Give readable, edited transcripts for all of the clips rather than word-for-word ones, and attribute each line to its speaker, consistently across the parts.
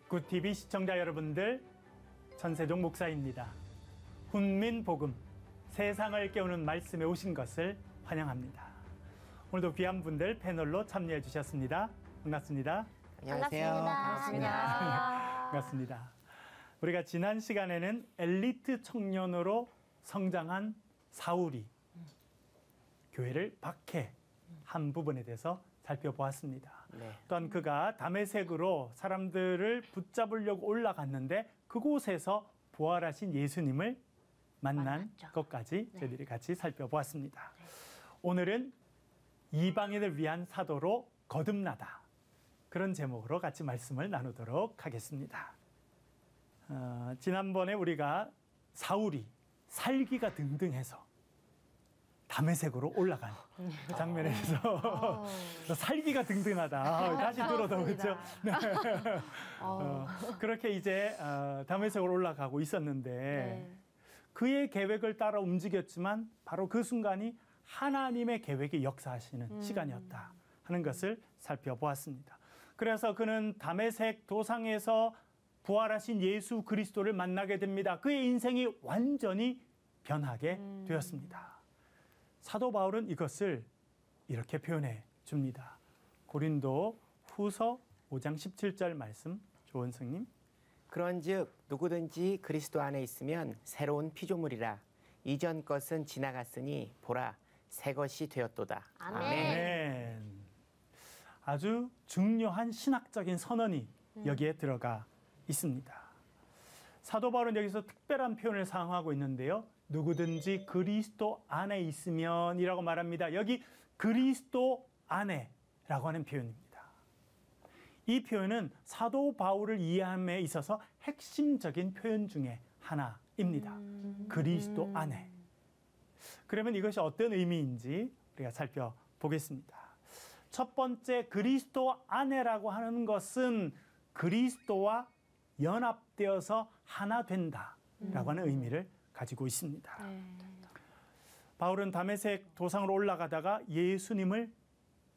Speaker 1: 굿TV 시청자 여러분들, 전세종 목사입니다. 훈민복음, 세상을 깨우는 말씀에 오신 것을 환영합니다. 오늘도 귀한 분들 패널로 참여해 주셨습니다. 반갑습니다.
Speaker 2: 안녕하세요.
Speaker 1: 반갑습니다. 반갑습니다. 우리가 지난 시간에는 엘리트 청년으로 성장한 사울이 교회를 박해한 부분에 대해서 살펴보았습니다. 네. 또한 그가 다메섹으로 사람들을 붙잡으려고 올라갔는데 그곳에서 부활하신 예수님을 만난 것까지 저희들이 같이 살펴보았습니다. 네. 오늘은 이방인을 위한 사도로 거듭나다, 그런 제목으로 같이 말씀을 나누도록 하겠습니다. 지난번에 우리가 사울이 살기가 등등해서 다메섹으로 올라간 장면에서 살기가 등등하다. 다시 들어도 그렇죠. 네. 그렇게 이제 다메섹으로 올라가고 있었는데 네. 그의 계획을 따라 움직였지만 바로 그 순간이 하나님의 계획이 역사하시는 시간이었다 하는 것을 살펴보았습니다. 그래서 그는 다메섹 도상에서 부활하신 예수 그리스도를 만나게 됩니다. 그의 인생이 완전히 변하게 되었습니다. 사도 바울은 이것을 이렇게 표현해 줍니다. 고린도 후서 5장 17절 말씀, 조원승님.
Speaker 2: 그런즉 누구든지 그리스도 안에 있으면 새로운 피조물이라. 이전 것은 지나갔으니 보라, 새 것이 되었도다.
Speaker 1: 아멘. 아멘. 아주 중요한 신학적인 선언이 여기에 들어가 있습니다. 사도 바울은 여기서 특별한 표현을 사용하고 있는데요. 누구든지 그리스도 안에 있으면 이라고 말합니다. 여기 그리스도 안에라고 하는 표현입니다. 이 표현은 사도 바울을 이해함에 있어서 핵심적인 표현 중에 하나입니다. 그리스도 안에. 그러면 이것이 어떤 의미인지 우리가 살펴보겠습니다. 첫 번째, 그리스도 안에라고 하는 것은 그리스도와 연합되어서 하나 된다라고 하는 의미를 가지고 있습니다. 바울은 다메섹 도상으로 올라가다가 예수님을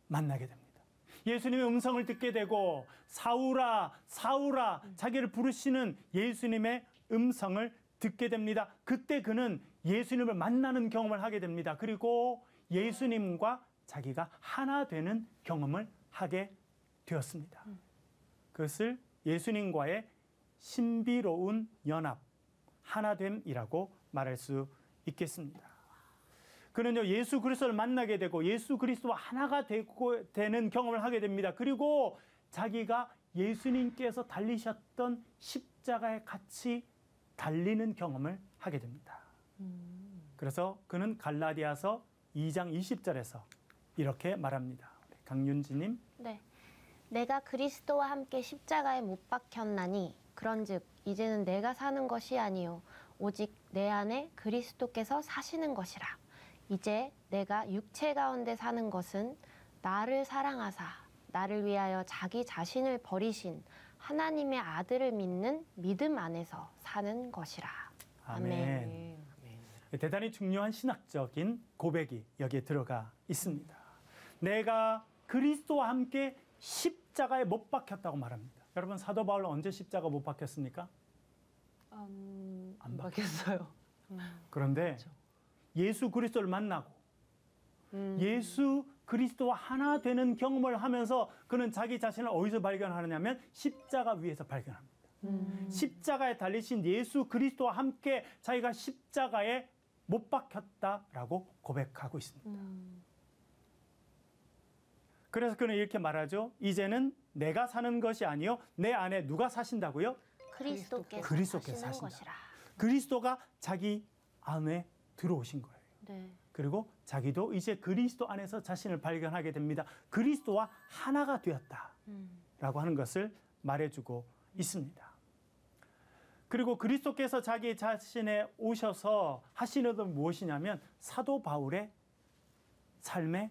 Speaker 1: 만나게 됩니다. 예수님의 음성을 듣게 되고 사울아, 사울아, 자기를 부르시는 예수님의 음성을 듣게 됩니다. 그때 그는 예수님을 만나는 경험을 하게 됩니다. 그리고 예수님과 자기가 하나 되는 경험을 하게 되었습니다. 그것을 예수님과의 신비로운 연합, 하나됨이라고 말할 수 있겠습니다. 그는요, 예수 그리스도를 만나게 되고 예수 그리스도와 하나가 되는 경험을 하게 됩니다. 그리고 자기가 예수님께서 달리셨던 십자가에 같이 달리는 경험을 하게 됩니다. 그래서 그는 갈라디아서 2장 20절에서 이렇게 말합니다. 강윤지님.
Speaker 3: 네. 내가 그리스도와 함께 십자가에 못 박혔나니 그런즉 이제는 내가 사는 것이 아니요 오직 내 안에 그리스도께서 사시는 것이라. 이제 내가 육체 가운데 사는 것은 나를 사랑하사 나를 위하여 자기 자신을 버리신 하나님의 아들을 믿는 믿음 안에서 사는 것이라.
Speaker 1: 아멘. 대단히 중요한 신학적인 고백이 여기에 들어가 있습니다. 내가 그리스도와 함께 십자가에 못 박혔다고 말합니다. 여러분, 사도 바울은 언제 십자가 못 박혔습니까?
Speaker 4: 안 박혔어요.
Speaker 1: 그런데 그렇죠. 예수 그리스도를 만나고 예수 그리스도와 하나 되는 경험을 하면서 그는 자기 자신을 어디서 발견하느냐면 십자가 위에서 발견합니다. 십자가에 달리신 예수 그리스도와 함께 자기가 십자가에 못 박혔다라고 고백하고 있습니다. 그래서 그는 이렇게 말하죠. 이제는 내가 사는 것이 아니요 내 안에 누가 사신다고요?
Speaker 3: 그리스도께서 사시는 것이라.
Speaker 1: 그리스도가 자기 안에 들어오신 거예요.
Speaker 3: 네.
Speaker 1: 그리고 자기도 이제 그리스도 안에서 자신을 발견하게 됩니다. 그리스도와 하나가 되었다라고 하는 것을 말해주고 있습니다. 그리고 그리스도께서 자기 자신에 오셔서 하시는 것은 무엇이냐면 사도 바울의 삶의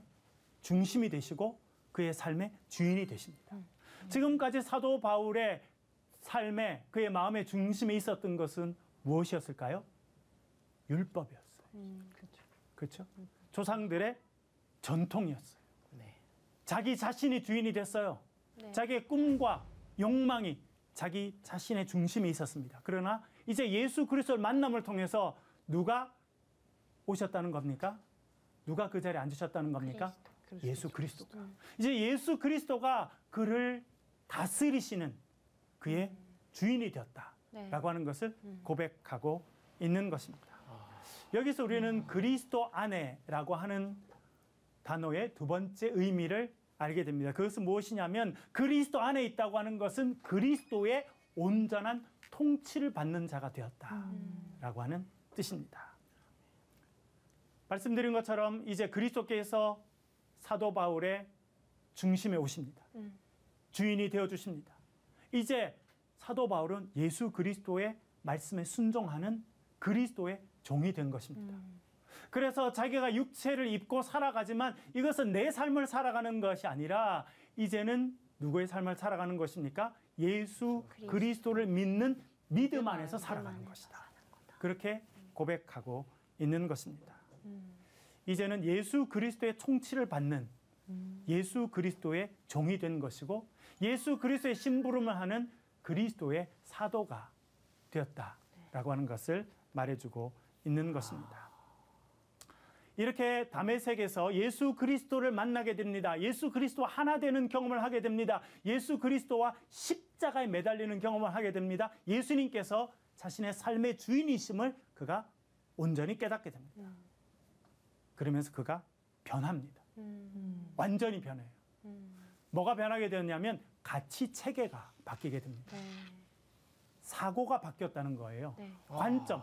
Speaker 1: 중심이 되시고 그의 삶의 주인이 되십니다. 지금까지 사도 바울의 삶에 그의 마음의 중심에 있었던 것은 무엇이었을까요? 율법이었어요. 그렇죠? 조상들의 전통이었어요. 네. 자기 자신이 주인이 됐어요. 네. 자기의 꿈과 욕망이 자기 자신의 중심에 있었습니다. 그러나 이제 예수 그리스도를 만남을 통해서 누가 오셨다는 겁니까? 누가 그 자리에 앉으셨다는 겁니까? 예수 그리스도가. 이제 예수 그리스도가 그를 다스리시는 그의 주인이 되었다라고
Speaker 3: 네.
Speaker 1: 하는 것을 고백하고 있는 것입니다. 여기서 우리는 그리스도 안에라고 하는 단어의 두 번째 의미를 알게 됩니다. 그것은 무엇이냐면 그리스도 안에 있다고 하는 것은 그리스도의 온전한 통치를 받는 자가 되었다라고 하는 뜻입니다. 말씀드린 것처럼 이제 그리스도께서 사도 바울의 중심에 오십니다. 주인이 되어주십니다. 이제 사도 바울은 예수 그리스도의 말씀에 순종하는 그리스도의 종이 된 것입니다. 그래서 자기가 육체를 입고 살아가지만 이것은 내 삶을 살아가는 것이 아니라 이제는 누구의 삶을 살아가는 것입니까? 예수 그리스도를 믿는 믿음 안에서 살아가는 것이다. 그렇게 고백하고 있는 것입니다. 이제는 예수 그리스도의 통치를 받는 예수 그리스도의 종이 된 것이고 예수 그리스도의 심부름을 하는 그리스도의 사도가 되었다라고 하는 것을 말해주고 있는 것입니다. 이렇게 다메섹에서 예수 그리스도를 만나게 됩니다. 예수 그리스도와 하나 되는 경험을 하게 됩니다. 예수 그리스도와 십자가에 매달리는 경험을 하게 됩니다. 예수님께서 자신의 삶의 주인이심을 그가 온전히 깨닫게 됩니다. 그러면서 그가 변합니다. 완전히 변해요. 뭐가 변하게 되었냐면 가치 체계가 바뀌게 됩니다. 사고가 바뀌었다는 거예요.
Speaker 3: 네.
Speaker 1: 관점.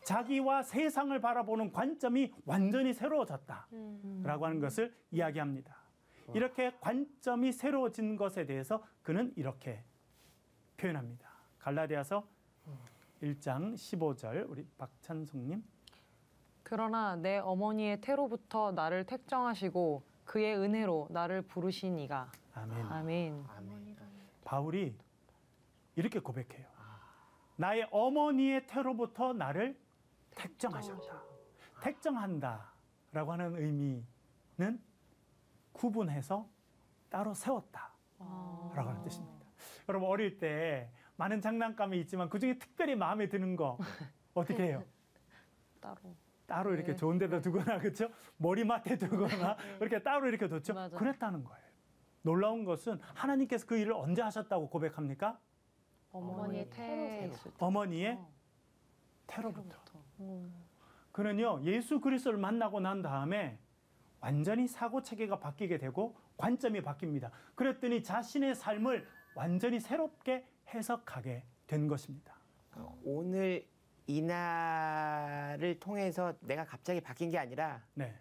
Speaker 1: 자기와 세상을 바라보는 관점이 완전히 새로워졌다라고 하는 것을 이야기합니다. 이렇게 관점이 새로워진 것에 대해서 그는 이렇게 표현합니다. 갈라디아서 1장 15절 우리 박찬송님.
Speaker 4: 그러나 내 어머니의 태로부터 나를 택정하시고 그의 은혜로 나를 부르시니가.
Speaker 1: 아멘.
Speaker 4: 아멘.
Speaker 1: 바울이 이렇게 고백해요. 나의 어머니의 태로부터 나를 택정하셨다. 택정한다라고 하는 의미는 구분해서 따로 세웠다라고 하는 뜻입니다. 여러분 어릴 때 많은 장난감이 있지만 그중에 특별히 마음에 드는 거 어떻게 해요? 따로 이렇게 좋은 데다 두거나 그렇죠? 머리맡에 두거나 이렇게 따로 이렇게 뒀죠.
Speaker 4: 맞아.
Speaker 1: 그랬다는 거예요. 놀라운 것은 하나님께서 그 일을 언제 하셨다고 고백합니까?
Speaker 4: 어머니의 태로.
Speaker 1: 어머니의 태로부터. 그는요 예수 그리스도를 만나고 난 다음에 완전히 사고 체계가 바뀌게 되고 관점이 바뀝니다. 그랬더니 자신의 삶을 완전히 새롭게 해석하게 된 것입니다.
Speaker 2: 오늘 이날을 통해서 내가 갑자기 바뀐 게 아니라
Speaker 1: 네,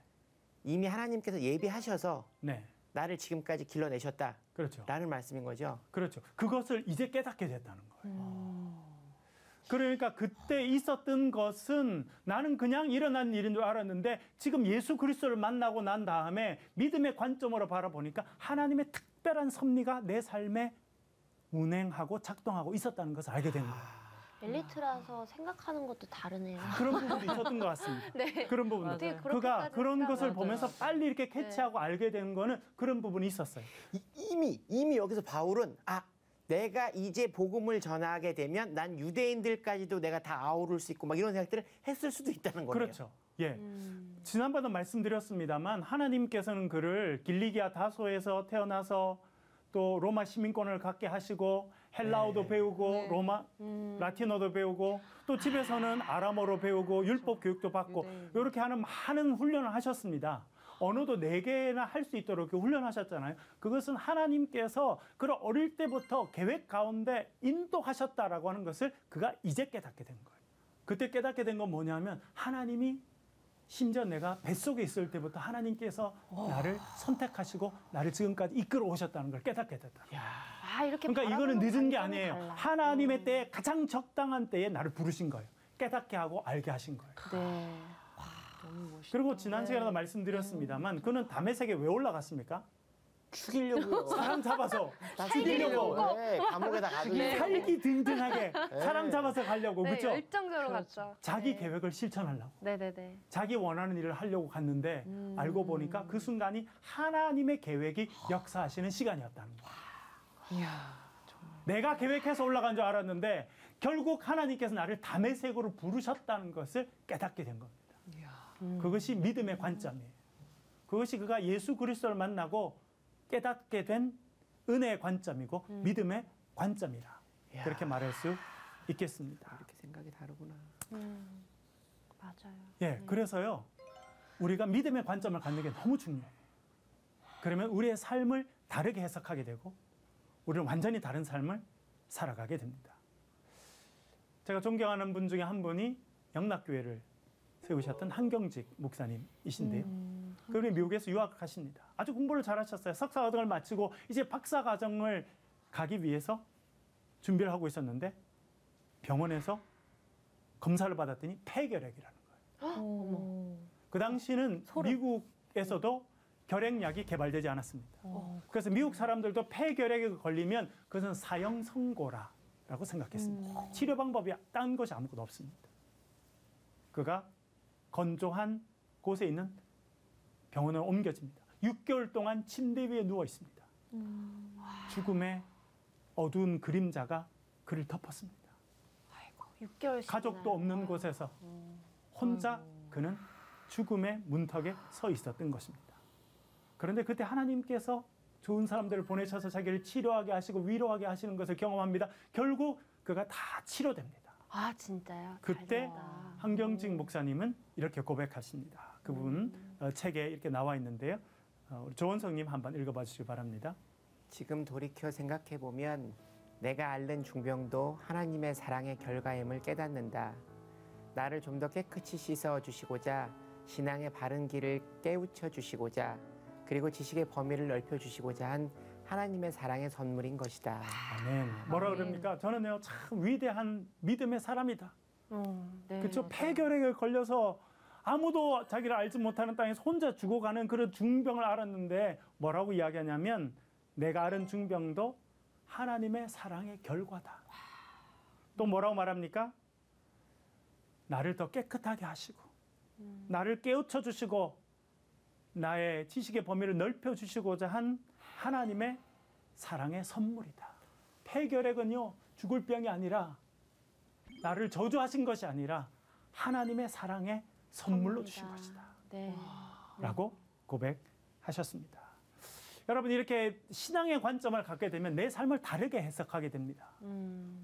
Speaker 2: 이미 하나님께서 예비하셔서
Speaker 1: 네,
Speaker 2: 나를 지금까지 길러내셨다라는
Speaker 1: 그렇죠.
Speaker 2: 말씀인 거죠.
Speaker 1: 그렇죠. 그것을 이제 깨닫게 됐다는 거예요. 그러니까 그때 있었던 것은 나는 그냥 일어난 일인 줄 알았는데 지금 예수 그리스도를 만나고 난 다음에 믿음의 관점으로 바라보니까 하나님의 특별한 섭리가 내 삶에 운행하고 작동하고 있었다는 것을 알게 된 거예요.
Speaker 3: 엘리트라서 생각하는 것도 다르네요.
Speaker 1: 그런 부분도 있었던 것 같습니다.
Speaker 3: 네.
Speaker 1: 그런 부분도.
Speaker 3: 어떻게
Speaker 1: 그가
Speaker 3: 그렇게까지
Speaker 1: 그런
Speaker 3: 생각을
Speaker 1: 것을
Speaker 3: 하죠?
Speaker 1: 보면서 빨리 이렇게 캐치하고 알게 된 거는 그런 부분이 있었어요.
Speaker 2: 이미 여기서 바울은 내가 이제 복음을 전하게 되면 난 유대인들까지도 내가 다 아우를 수 있고 막 이런 생각들을 했을 수도 있다는 거예요.
Speaker 1: 그렇죠. 예. 지난번에도 말씀드렸습니다만 하나님께서는 그를 길리기아 다소에서 태어나서 또 로마 시민권을 갖게 하시고 헬라어도
Speaker 2: 네.
Speaker 1: 배우고
Speaker 3: 네.
Speaker 1: 로마 라틴어도 배우고 또 집에서는 아람어로 배우고 율법 교육도 받고
Speaker 4: 유대인.
Speaker 1: 이렇게 하는 많은 훈련을 하셨습니다. 언어도 4개나 할 수 있도록 이렇게 훈련하셨잖아요. 그것은 하나님께서 그를 어릴 때부터 계획 가운데 인도하셨다라고 하는 것을 그가 이제 깨닫게 된 거예요. 그때 깨닫게 된 건 뭐냐면 하나님이 심지어 내가 뱃속에 있을 때부터 하나님께서 나를 선택하시고 나를 지금까지 이끌어 오셨다는 걸 깨닫게 됐다.
Speaker 3: 이렇게
Speaker 1: 그러니까 이거는
Speaker 3: 바라보는
Speaker 1: 늦은 게
Speaker 3: 관점이
Speaker 1: 아니에요.
Speaker 3: 달라.
Speaker 1: 하나님의 때에 가장 적당한 때에 나를 부르신 거예요. 깨닫게 하고 알게 하신 거예요.
Speaker 3: 네.
Speaker 4: 너무 멋있다.
Speaker 1: 그리고 지난 시간에도 말씀드렸습니다만 그는 다메섹에 왜 올라갔습니까?
Speaker 2: 죽이려고요.
Speaker 1: 사람 잡아서
Speaker 2: 다
Speaker 1: 죽이려고.
Speaker 2: 네, 감옥에다 가두려고.
Speaker 1: 살기 든든하게 사람 잡아서 가려고
Speaker 3: 네,
Speaker 1: 그렇죠?
Speaker 3: 열정적으로 갔죠.
Speaker 1: 자기
Speaker 3: 네.
Speaker 1: 계획을 실천하려고.
Speaker 3: 네네네.
Speaker 1: 자기 원하는 일을 하려고 갔는데 알고 보니까 그 순간이 하나님의 계획이 역사하시는 시간이었다는 거예요.
Speaker 4: 이야, 정말.
Speaker 1: 내가 계획해서 올라간 줄 알았는데 결국 하나님께서 나를 다메섹으로 부르셨다는 것을 깨닫게 된 겁니다. 그것이 믿음의 관점이에요. 그것이 그가 예수 그리스도를 만나고 깨닫게 된 은혜의 관점이고 믿음의 관점이라
Speaker 2: 이야.
Speaker 1: 그렇게 말할 수 있겠습니다.
Speaker 2: 이렇게 생각이 다르구나.
Speaker 3: 맞아요.
Speaker 1: 예, 그래서요 우리가 믿음의 관점을 갖는 게 너무 중요해요. 그러면 우리의 삶을 다르게 해석하게 되고 우리는 완전히 다른 삶을 살아가게 됩니다. 제가 존경하는 분 중에 한 분이 영락교회를 세우셨던 한경직 목사님이신데요. 그분이 미국에서 유학하십니다. 아주 공부를 잘하셨어요. 석사 과정을 마치고 이제 박사 과정을 가기 위해서 준비를 하고 있었는데 병원에서 검사를 받았더니 폐결핵이라는 거예요. 그 당시는 미국에서도 결핵약이 개발되지 않았습니다. 그래서 미국 사람들도 폐결핵에 걸리면 그것은 사형 선고라고 생각했습니다. 치료 방법이 딴 것이 아무것도 없습니다. 그가 건조한 곳에 있는 병원으로 옮겨집니다. 6개월 동안 침대 위에 누워 있습니다. 죽음의 어두운 그림자가 그를 덮었습니다.
Speaker 3: 6개월
Speaker 1: 가족도 없는 곳에서 혼자 그는 죽음의 문턱에 서 있었던 것입니다. 그런데 그때 하나님께서 좋은 사람들을 보내셔서 자기를 치료하게 하시고 위로하게 하시는 것을 경험합니다. 결국 그가 다 치료됩니다.
Speaker 3: 아 진짜요?
Speaker 1: 그때
Speaker 3: 다행이다.
Speaker 1: 한경직 목사님은 이렇게 고백하십니다. 그 부분 책에 이렇게 나와 있는데요. 우리 조원성님 한번 읽어봐 주시기 바랍니다.
Speaker 2: 지금 돌이켜 생각해 보면 내가 앓는 중병도 하나님의 사랑의 결과임을 깨닫는다. 나를 좀 더 깨끗이 씻어 주시고자 신앙의 바른 길을 깨우쳐 주시고자 그리고 지식의 범위를 넓혀 주시고자 한 하나님의 사랑의 선물인 것이다.
Speaker 1: 아멘. 뭐라 그럽니까? 저는요 참 위대한 믿음의 사람이다.
Speaker 3: 네,
Speaker 1: 그렇죠?
Speaker 3: 맞아요.
Speaker 1: 폐결핵에 걸려서 아무도 자기를 알지 못하는 땅에서 혼자 죽어가는 그런 중병을 앓았는데 뭐라고 이야기하냐면 내가 앓은 중병도 하나님의 사랑의 결과다. 또 뭐라고 말합니까? 나를 더 깨끗하게 하시고 나를 깨우쳐 주시고 나의 지식의 범위를 넓혀 주시고자 한 하나님의 사랑의 선물이다. 폐결핵은요 죽을 병이 아니라 나를 저주하신 것이 아니라 하나님의 사랑의 선물로 주신 것이다.
Speaker 3: 네.
Speaker 1: 라고 고백하셨습니다. 여러분 이렇게 신앙의 관점을 갖게 되면 내 삶을 다르게 해석하게 됩니다.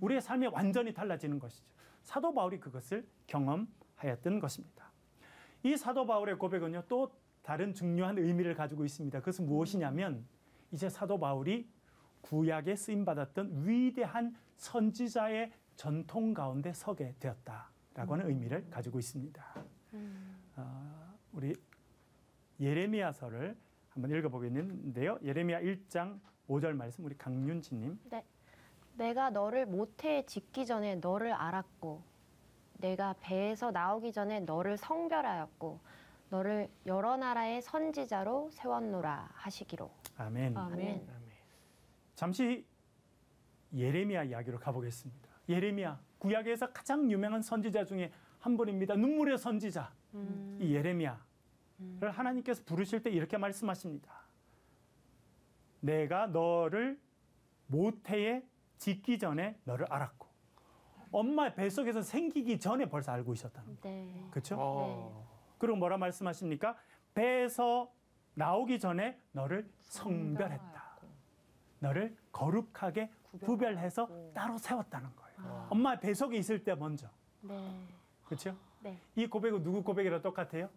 Speaker 1: 우리의 삶이 완전히 달라지는 것이죠. 사도 바울이 그것을 경험하였던 것입니다. 이 사도 바울의 고백은요 또 다른 중요한 의미를 가지고 있습니다. 그것은 무엇이냐면 이제 사도 바울이 구약에 쓰임받았던 위대한 선지자의 전통 가운데 서게 되었다라고 하는 의미를 가지고 있습니다. 우리 예레미야서를 한번 읽어보겠는데요. 예레미야 1장 5절 말씀 우리 강윤지님.
Speaker 3: 네. 내가 너를 모태에 짓기 전에 너를 알았고 내가 배에서 나오기 전에 너를 성별하였고 너를 여러 나라의 선지자로 세웠노라 하시기로.
Speaker 1: 아멘.
Speaker 3: 아멘.
Speaker 1: 잠시 예레미야 이야기로 가보겠습니다. 예레미야 구약에서 가장 유명한 선지자 중에 한 분입니다. 눈물의 선지자 이 예레미야를 하나님께서 부르실 때 이렇게 말씀하십니다. 내가 너를 모태에 짓기 전에 너를 알았고 엄마의 뱃속에서 생기기 전에 벌써 알고 있었다는 거예요.
Speaker 3: 네.
Speaker 1: 그렇죠? 그리고 뭐라 말씀하십니까? 배에서 나오기 전에 너를 성별했다. 너를 거룩하게 구별해서 따로 세웠다는 거예요. 엄마의 뱃속에 있을 때 먼저.
Speaker 3: 네.
Speaker 1: 그렇죠?
Speaker 3: 네.
Speaker 1: 이 고백은 누구 고백이랑 똑같아요?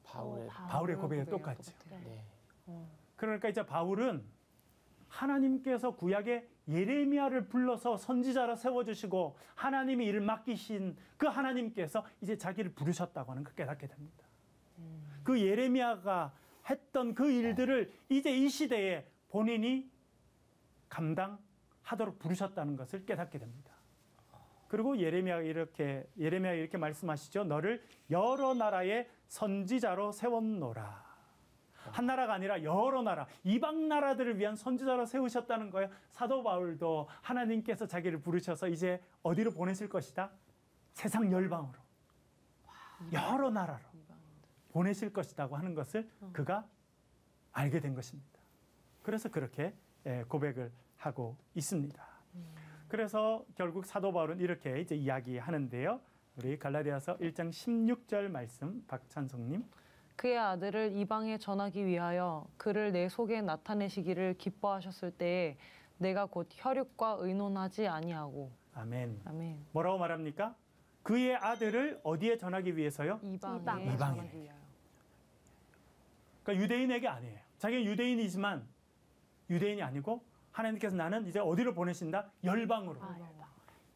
Speaker 1: 바울의 고백이랑 똑같죠.
Speaker 2: 네.
Speaker 1: 그러니까 이제 바울은 하나님께서 구약에 예레미야를 불러서 선지자로 세워주시고 하나님이 일을 맡기신 그 하나님께서 이제 자기를 부르셨다고 하는 걸 깨닫게 됩니다. 그 예레미야가 했던 그 일들을 이제 이 시대에 본인이 감당하도록 부르셨다는 것을 깨닫게 됩니다. 그리고 예레미야가 이렇게 말씀하시죠. 너를 여러 나라의 선지자로 세웠노라. 한 나라가 아니라 여러 나라, 이방 나라들을 위한 선지자로 세우셨다는 거예요. 사도 바울도 하나님께서 자기를 부르셔서 이제 어디로 보내실 것이다? 세상 열방으로. 여러 나라로 보내실 것이라고 하는 것을 그가 알게 된 것입니다. 그래서 그렇게 고백을 하고 있습니다. 그래서 결국 사도 바울은 이렇게 이제 이야기하는데요. 우리 갈라디아서 1장 16절 말씀 박찬성님.
Speaker 4: 그의 아들을 이방에 전하기 위하여 그를 내 속에 나타내시기를 기뻐하셨을 때에 내가 곧 혈육과 의논하지 아니하고.
Speaker 1: 아멘.
Speaker 4: 아멘.
Speaker 1: 뭐라고 말합니까? 그의 아들을 어디에 전하기 위해서요?
Speaker 4: 이방에
Speaker 3: 이방에.
Speaker 4: 전하기 위하여.
Speaker 1: 그러니까 유대인에게 아니에요. 자기는 유대인이지만 유대인이 아니고 하나님께서 나는 이제 어디로 보내신다? 열방으로.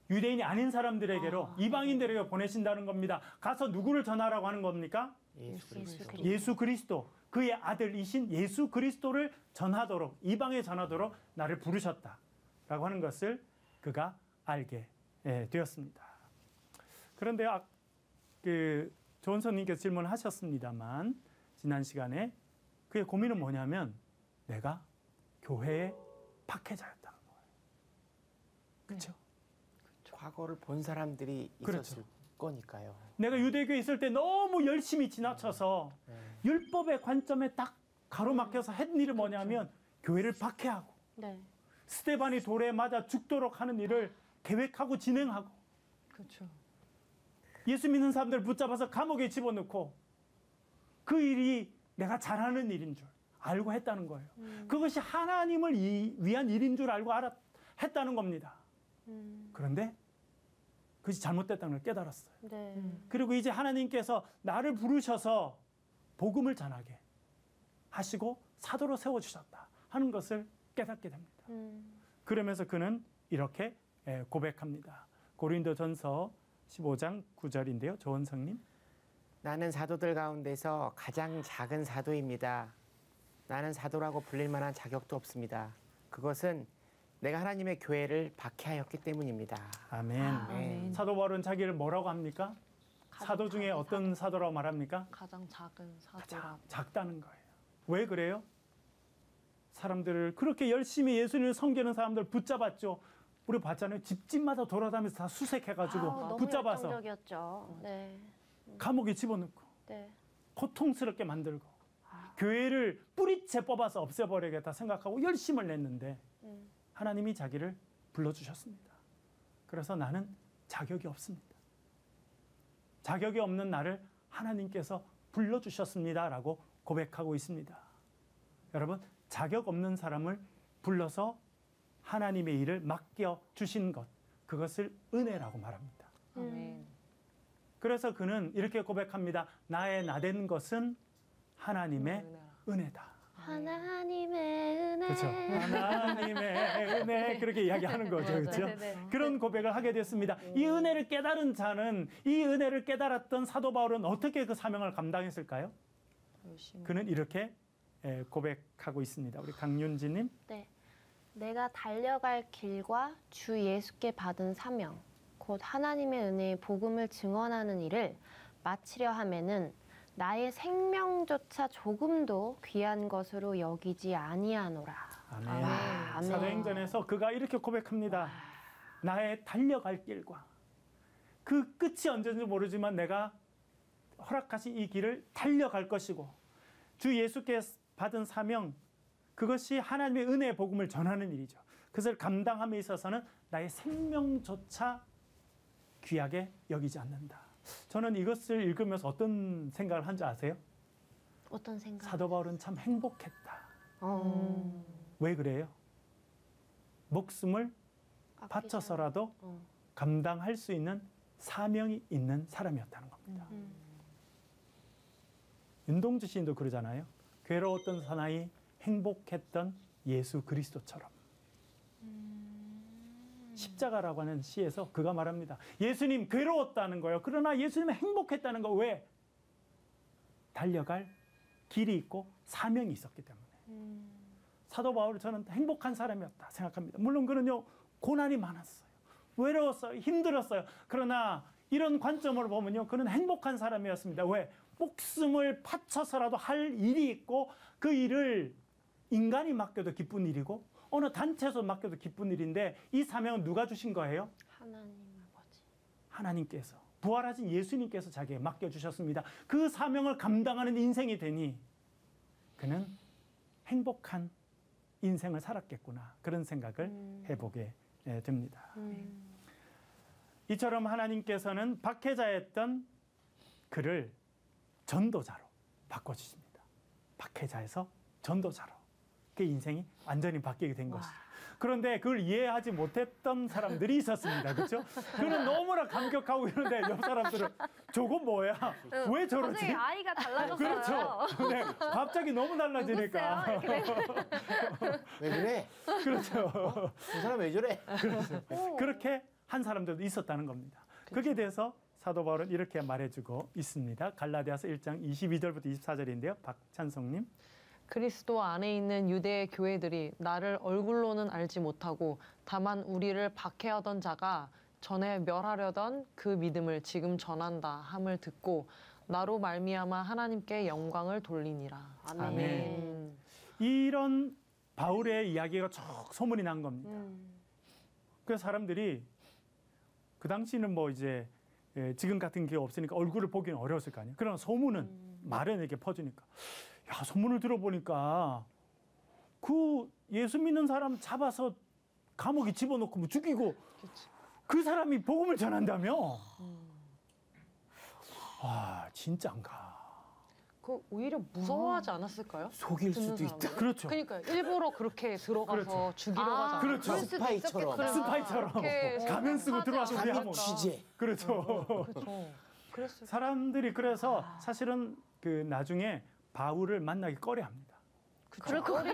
Speaker 1: 유대인이 아닌 사람들에게로 이방인들에게 보내신다는 겁니다. 가서 누구를 전하라고 하는 겁니까?
Speaker 2: 예수 그리스도.
Speaker 1: 예수 그리스도. 그의 아들이신 예수 그리스도를 전하도록 이방에 전하도록 나를 부르셨다라고 하는 것을 그가 알게 되었습니다. 그런데 조은선님께서 질문하셨습니다만 지난 시간에 그의 고민은 뭐냐면 내가 교회의 박해자였다는 거예요. 그렇죠?
Speaker 2: 과거를 본 사람들이
Speaker 1: 그렇죠.
Speaker 2: 있었을 거니까요.
Speaker 1: 내가 유대교에 있을 때 너무 열심히 지나쳐서 율법의 관점에 딱 가로막혀서 했던 일이 뭐냐면 교회를 박해하고
Speaker 3: 네.
Speaker 1: 스데반이 돌에 맞아 죽도록 하는 일을 계획하고 진행하고
Speaker 4: 그렇죠.
Speaker 1: 예수 믿는 사람들을 붙잡아서 감옥에 집어넣고 그 일이 내가 잘하는 일인 줄 알고 했다는 거예요. 그것이 하나님을 위한 일인 줄 알고 했다는 겁니다. 그런데 그것이 잘못됐다는 걸 깨달았어요.
Speaker 3: 네.
Speaker 1: 그리고 이제 하나님께서 나를 부르셔서 복음을 전하게 하시고 사도로 세워주셨다 하는 것을 깨닫게 됩니다. 그러면서 그는 이렇게 고백합니다. 고린도전서 15장 9절인데요. 조원성님.
Speaker 2: 나는 사도들 가운데서 가장 작은 사도입니다. 나는 사도라고 불릴 만한 자격도 없습니다. 그것은 내가 하나님의 교회를 박해하였기 때문입니다.
Speaker 1: 아멘.
Speaker 4: 아멘.
Speaker 1: 사도 바울은 자기를 뭐라고 합니까? 사도 중에 어떤 사도라고 말합니까?
Speaker 4: 가장 작은 사도라.
Speaker 1: 가장 작다는 거예요. 왜 그래요? 사람들을 그렇게 열심히 예수님을 섬기는 사람들 붙잡았죠. 우리 봤잖아요. 집집마다 돌아다니면서 다 수색해가지고
Speaker 3: 너무
Speaker 1: 붙잡아서
Speaker 3: 열정적이었죠. 네.
Speaker 1: 감옥에 집어넣고
Speaker 3: 네.
Speaker 1: 고통스럽게 만들고 교회를 뿌리채 뽑아서 없애버리겠다 생각하고 열심을 냈는데 하나님이 자기를 불러주셨습니다. 그래서 나는 자격이 없습니다. 자격이 없는 나를 하나님께서 불러주셨습니다라고 고백하고 있습니다. 여러분, 자격 없는 사람을 불러서 하나님의 일을 맡겨주신 것, 그것을 은혜라고 말합니다.
Speaker 4: 아멘.
Speaker 1: 그래서 그는 이렇게 고백합니다. 나의 나된 것은 하나님의 은혜다.
Speaker 3: 하나님의 은혜.
Speaker 1: 그렇죠. 하나님의 은혜 그렇게 이야기하는 거죠. 그렇죠?
Speaker 3: 네네.
Speaker 1: 그런 고백을 하게 됐습니다. 이 은혜를 깨달은 자는 이 은혜를 깨달았던 사도 바울은 어떻게 그 사명을 감당했을까요?
Speaker 4: 열심히.
Speaker 1: 그는 이렇게 고백하고 있습니다. 우리 강윤지님.
Speaker 3: 네. 내가 달려갈 길과 주 예수께 받은 사명, 곧 하나님의 은혜의 복음을 증언하는 일을 마치려 하면은 나의 생명조차 조금도 귀한 것으로 여기지 아니하노라.
Speaker 1: 아멘.
Speaker 3: 아멘.
Speaker 1: 사도행전에서 그가 이렇게 고백합니다. 나의 달려갈 길과 그 끝이 언제인지 모르지만 내가 허락하신 이 길을 달려갈 것이고 주 예수께 받은 사명, 그것이 하나님의 은혜의 복음을 전하는 일이죠. 그것을 감당함에 있어서는 나의 생명조차 귀하게 여기지 않는다. 저는 이것을 읽으면서 어떤 생각을 한지 아세요?
Speaker 3: 어떤 생각?
Speaker 1: 사도 바울은 참 행복했다.
Speaker 3: 어.
Speaker 1: 왜 그래요? 목숨을 바쳐서라도 감당할 수 있는 사명이 있는 사람이었다는 겁니다. 윤동주 시인도 그러잖아요. 괴로웠던 사나이 행복했던 예수 그리스도처럼. 십자가라고 하는 시에서 그가 말합니다. 예수님 괴로웠다는 거예요. 그러나 예수님은 행복했다는 거. 왜? 달려갈 길이 있고 사명이 있었기 때문에. 사도 바울을 저는 행복한 사람이었다 생각합니다. 물론 그는요, 고난이 많았어요. 외로웠어요. 힘들었어요. 그러나 이런 관점으로 보면요, 그는 행복한 사람이었습니다. 왜? 목숨을 바쳐서라도 할 일이 있고 그 일을 인간이 맡겨도 기쁜 일이고 어느 단체에서 맡겨도 기쁜 일인데 이 사명은 누가 주신 거예요?
Speaker 3: 하나님 아버지.
Speaker 1: 하나님께서, 부활하신 예수님께서 자기에게 맡겨주셨습니다. 그 사명을 감당하는 인생이 되니 그는 행복한 인생을 살았겠구나, 그런 생각을 해보게 됩니다. 이처럼 하나님께서는 박해자였던 그를 전도자로 바꿔주십니다. 박해자에서 전도자로. 그 인생이 완전히 바뀌게 된 것이죠. 그런데 그걸 이해하지 못했던 사람들이 있었습니다. 그렇죠? 그는 너무나 감격하고 이러는데 옆 사람들은 저건 뭐야? 왜 저러지?
Speaker 5: 갑자기 아이가 달라졌어요.
Speaker 1: 그렇죠. 네, 갑자기 너무 달라지니까.
Speaker 5: 누구세요? 이렇게
Speaker 2: 왜 그래?
Speaker 1: 그렇죠.
Speaker 2: 그 사람 왜 저래?
Speaker 1: 그렇게 한 사람들도 있었다는 겁니다. 그게 대해서 사도 바울은 이렇게 말해주고 있습니다. 갈라디아서 1장 22절부터 24절인데요. 박찬성님.
Speaker 4: 그리스도 안에 있는 유대의 교회들이 나를 얼굴로는 알지 못하고 다만 우리를 박해하던 자가 전에 멸하려던 그 믿음을 지금 전한다 함을 듣고 나로 말미암아 하나님께 영광을 돌리니라.
Speaker 1: 아멘. 이런 바울의 이야기가 쭉 소문이 난 겁니다. 그래서 사람들이 그 당시는 뭐 이제 지금 같은 게 없으니까 얼굴을 보기는 어려웠을 거 아니에요. 그러나 소문은 마련에게 퍼지니까 야, 소문을 들어보니까 그 예수 믿는 사람 잡아서 감옥에 집어넣고 뭐 죽이고 그 사람이 복음을 전한다며? 와, 진짜인가?
Speaker 4: 그 오히려 무서워하지 않았을까요?
Speaker 2: 속일 수도
Speaker 4: 듣는
Speaker 2: 있다.
Speaker 4: 사람들은?
Speaker 1: 그렇죠.
Speaker 4: 그러니까 일부러 그렇게 들어가서
Speaker 1: 그렇죠.
Speaker 4: 죽이려고 하잖아요.
Speaker 1: 그렇죠.
Speaker 5: 그럴 수도
Speaker 2: 스파이처럼.
Speaker 5: 있었겠다.
Speaker 1: 스파이처럼
Speaker 4: 그렇게
Speaker 1: 가면 쓰고 들어와서 우리
Speaker 2: 가면
Speaker 1: 한번
Speaker 2: 취재.
Speaker 1: 그렇죠.
Speaker 4: 그렇죠. 그랬을
Speaker 1: 사람들이 그래서 사실은 그 나중에 바울을 만나기 꺼려합니다.
Speaker 5: 그럴 것 같아.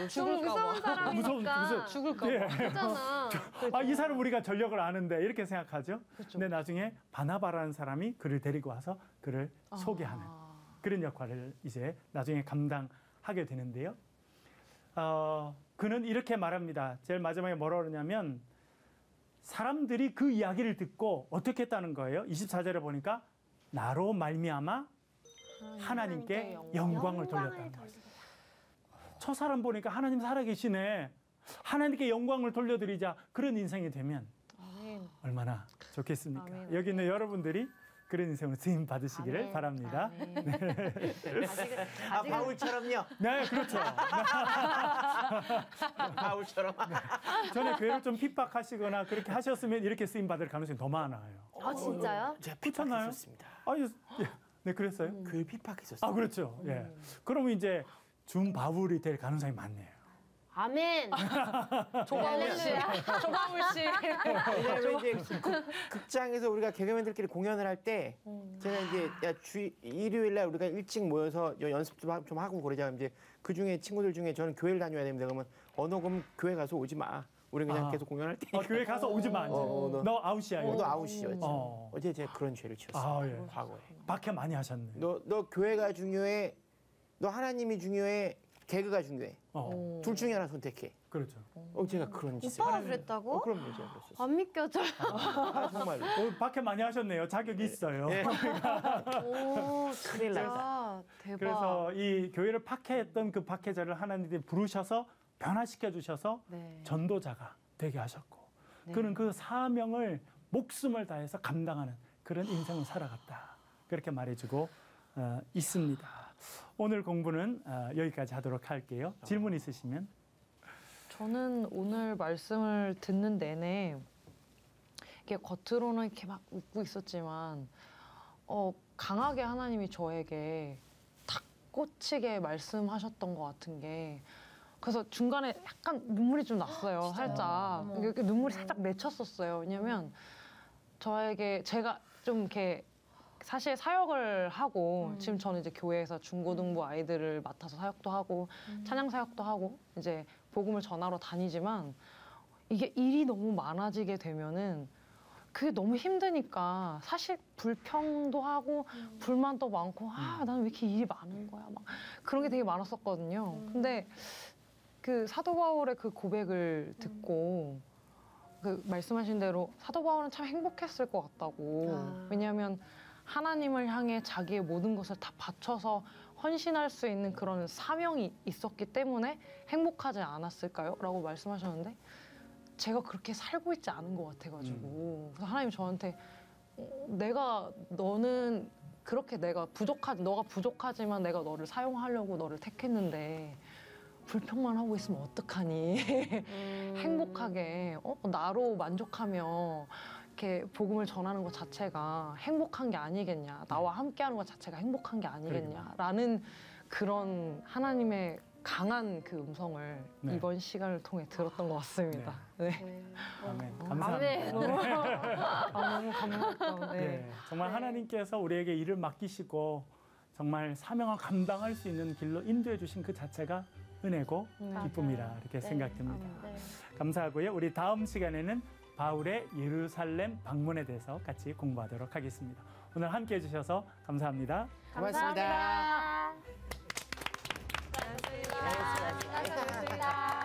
Speaker 4: 죠
Speaker 5: 좀
Speaker 4: 죽을까
Speaker 5: 무서운
Speaker 4: 봐.
Speaker 5: 사람이니까.
Speaker 4: 죽을까 봐.
Speaker 1: 예.
Speaker 5: 그렇잖아.
Speaker 1: 아, 이 사람 우리가 전력을 아는데 이렇게 생각하죠.
Speaker 4: 그렇죠.
Speaker 1: 근데 나중에 바나바라는 사람이 그를 데리고 와서 그를 소개하는 그런 역할을 이제 나중에 감당하게 되는데요. 그는 이렇게 말합니다. 제일 마지막에 뭐라 그러냐면 사람들이 그 이야기를 듣고 어떻게 했다는 거예요. 24절에 보니까 나로 말미암아 하나님께 영광을 돌렸다는 거예요. 저 사람 보니까 하나님 살아계시네. 하나님께 영광을 돌려드리자. 그런 인생이 되면
Speaker 4: 아멘.
Speaker 1: 얼마나 좋겠습니까?
Speaker 4: 아멘.
Speaker 1: 여기 있는 여러분들이 그런 인생으로 쓰임 받으시기를
Speaker 5: 아멘.
Speaker 1: 바랍니다.
Speaker 2: 아, 바울처럼요.
Speaker 1: 네, 그렇죠.
Speaker 2: 바울처럼.
Speaker 1: 전에 교회를 좀 핍박하시거나 그렇게 하셨으면 이렇게 쓰임 받을 가능성이 더 많아요.
Speaker 5: 아 진짜요?
Speaker 2: 제가
Speaker 1: 그렇잖아요.
Speaker 2: 핍박했었습니다.
Speaker 1: 아, 예. 네, 그랬어요?
Speaker 2: 교회 핍박했었어요.
Speaker 1: 아, 그렇죠. 예. 그러면 이제 준 바울이 될 가능성이 많네요.
Speaker 5: 아멘.
Speaker 4: 조광울 씨. 조광울 씨.
Speaker 2: 왜냐면 이제 극장에서 우리가 개그맨들끼리 공연을 할 때 제가 이제 야, 일요일 날 우리가 일찍 모여서 연습도 좀 하고 그러자 이제 그 중에 친구들 중에 저는 교회를 다녀야 됩니다. 그러면 그럼 교회 가서 오지 마. 우리 그냥 계속 공연할 때.
Speaker 1: 교회 가서 오지 마. 이제. 너 아웃이야.
Speaker 2: 너
Speaker 1: 이거.
Speaker 2: 아웃이었지.
Speaker 1: 어.
Speaker 2: 어제 제가 그런 죄를 지었어요.
Speaker 1: 아, 예.
Speaker 2: 과거에.
Speaker 1: 박해 많이 하셨네.
Speaker 2: 너 교회가 중요해. 너 하나님이 중요해. 개그가 중요해. 둘 중에 하나 선택해.
Speaker 1: 그렇죠.
Speaker 2: 제가 그런 짓을.
Speaker 5: 오빠가 그랬다고?
Speaker 2: 그럼요, 제가 그랬었어요.
Speaker 5: 안 믿겨져요.
Speaker 2: 아, 정말로.
Speaker 1: 박해 많이 하셨네요. 자격이 있어요.
Speaker 2: 예.
Speaker 5: 오,
Speaker 2: 큰일 났다.
Speaker 5: 진짜 대박.
Speaker 1: 그래서 이 교회를 박해했던 그 박해자를 하나님이 부르셔서 변화시켜 주셔서
Speaker 4: 네.
Speaker 1: 전도자가 되게 하셨고
Speaker 4: 네.
Speaker 1: 그는 그 사명을 목숨을 다해서 감당하는 그런 인생을 살아갔다. 그렇게 말해주고 있습니다. 오늘 공부는 여기까지 하도록 할게요. 질문 있으시면.
Speaker 4: 저는 오늘 말씀을 듣는 내내 이게 겉으로는 이렇게 막 웃고 있었지만 강하게 하나님이 저에게 탁 꽂히게 말씀하셨던 것 같은 게 그래서 중간에 약간 눈물이 좀 났어요. 살짝 이렇게 눈물이 살짝 맺혔었어요. 왜냐면 저에게 제가 좀 이렇게 사실 사역을 하고 지금 저는 이제 교회에서 중고등부 아이들을 맡아서 사역도 하고 찬양 사역도 하고 이제 복음을 전하러 다니지만 이게 일이 너무 많아지게 되면은 그게 너무 힘드니까 사실 불평도 하고 불만도 많고 나는 왜 이렇게 일이 많은 거야 막 그런 게 되게 많았었거든요. 근데 그 사도 바울의 그 고백을 듣고 그 말씀하신 대로 사도 바울은 참 행복했을 것 같다고. 왜냐하면 하나님을 향해 자기의 모든 것을 다 바쳐서 헌신할 수 있는 그런 사명이 있었기 때문에 행복하지 않았을까요? 라고 말씀하셨는데 제가 그렇게 살고 있지 않은 것 같아가지고 그래서 하나님 저한테 너는 그렇게 너가 부족하지만 내가 너를 사용하려고 너를 택했는데 불평만 하고 있으면 어떡하니. 행복하게 나로 만족하며 이렇게 복음을 전하는 것 자체가 행복한 게 아니겠냐. 나와 함께하는 것 자체가 행복한 게 아니겠냐라는 그런 하나님의 강한 그 음성을
Speaker 1: 네.
Speaker 4: 이번 시간을 통해 들었던 것 같습니다. 네.
Speaker 1: 아멘.
Speaker 5: 아멘.
Speaker 1: 감사합니다.
Speaker 4: 너무 감동했던. 네.
Speaker 1: 네, 정말 하나님께서 우리에게 일을 맡기시고 정말 사명을 감당할 수 있는 길로 인도해 주신 그 자체가 은혜고 기쁨이라 이렇게 생각됩니다.
Speaker 3: 네.
Speaker 1: 감사하고요. 우리 다음 시간에는 바울의 예루살렘 방문에 대해서 같이 공부하도록 하겠습니다. 오늘 함께 해주셔서 감사합니다.
Speaker 2: 고맙습니다.
Speaker 3: 감사합니다. 수고하셨습니다.